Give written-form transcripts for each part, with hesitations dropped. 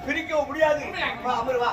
பிரிக்கவும் முடியாது. அமருவா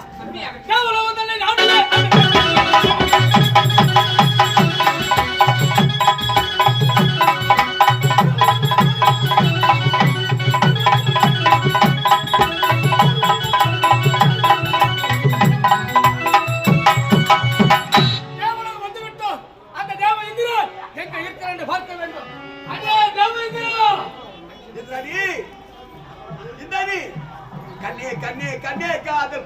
கண்ணே கண்ணே கண்ணே காதல்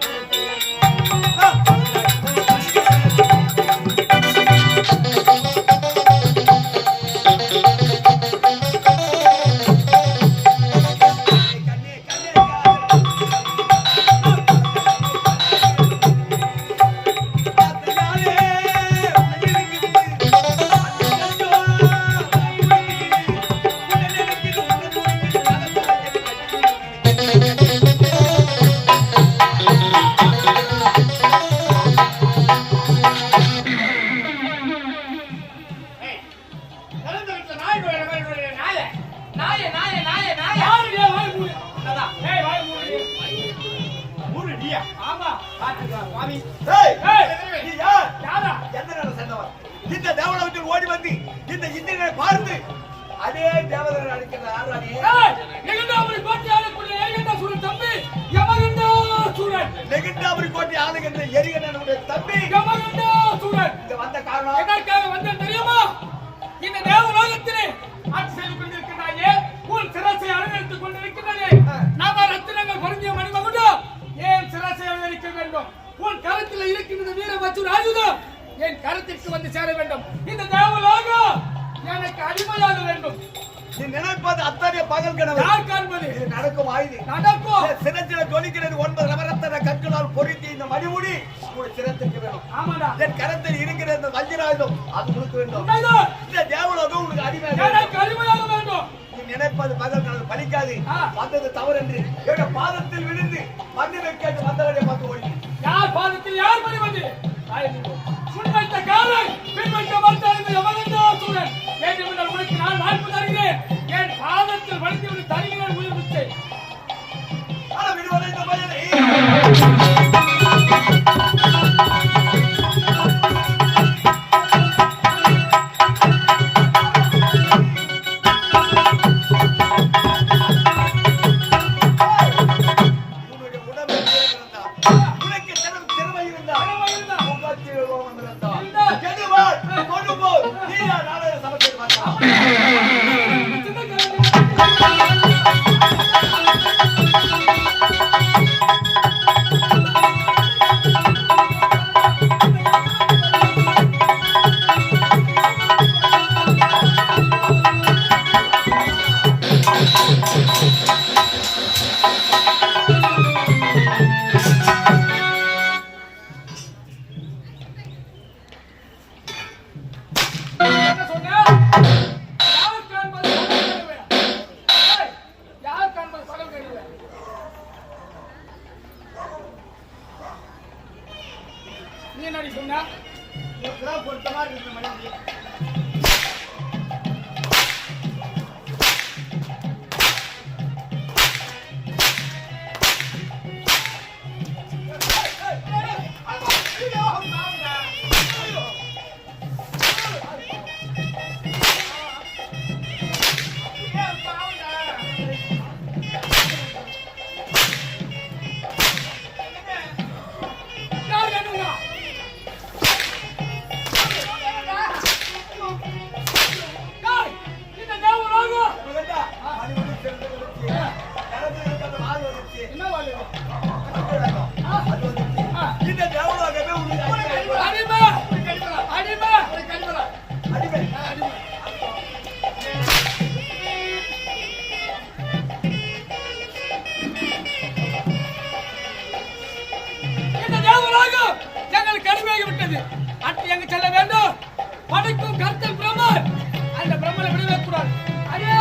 இந்த தேவலோகத்தில் ஓடி வந்து இந்த இந்திரனை பார்த்து அதே தேவதனை அழைக்கிற ஆராணி நெகண்டாபுரி கோட்டை ஆளுகின்ற எரிகண்டாசுரன் தம்பி யமகண்டாசுரன். நெகண்டாபுரி கோட்டை ஆளுகின்ற எரிகண்டனுடைய தம்பி யமகண்டாசுரன் இங்க வந்த காரணம் எதற்காக வந்த தெரியுமா? இந்த தேவலோகத்திலே ஆட்சி செய்து கொண்டிருக்கிறாயே, உன் சிரசை அலங்கரித்துக் கொண்டிருக்கிறாயே, நாம ரத்தினங்கள் பொருந்திய மணிமகுடம் ஏன் சிரசை அலங்கரிக்க வேண்டும்? உன் கரத்தில் இருக்கின்ற வீரபத்ர ஆயுதம் என் கருத்திற்கு வந்து சேர வேண்டும். இந்த தேவலோகம் எனக்கு அடிமையாக வேண்டும். நீ நினைப்பது அத்தனை பகல் கனவு. யார் காண்பது? இது நடக்கும் ஆயுது நடக்கும். சிரத்தில ஜொலிக்கிறது 9 நவரத்தின கற்களால் பொருத்தி இந்த மணிமுடி உன் சிரத்துக்கு வேணும். ஆமாடா. என் கரத்தில் இருக்கிற இந்த வஜ்ராயுதம் அது உனக்கு வேண்டும். இந்த தேவலோகம் உனக்கு அடிமையாக எனக்கு அடிமையாக வேண்டும். நீ நினைப்பது பகல் கனவு பலிக்காது. வந்தது தவறு என்று என்னோட பாதத்தில் விழுந்து மன்னிப்பு கேட்டு வந்தவரை பார்த்து ஓடி. யார் பாதத்தில் யார் மணி வந்து முன்வைத்த காலை பின்வைத்த மறுத்தார்கள் யமகண்டாசுரன். வேண்டுமென்றால் உனக்கு நான் வாய்ப்பு தருகிறேன். என் பாதத்தில் வலித்து விட்டு தருகிறேன் உயிர் பிச்சை. விடுவதை இந்த பையனை அடுத்து எங்க செல்ல வேண்டும்? படைக்கும் கருத்தல் பிரம்மன். அந்த பிரம்மனை விடவே கூடாது. அதே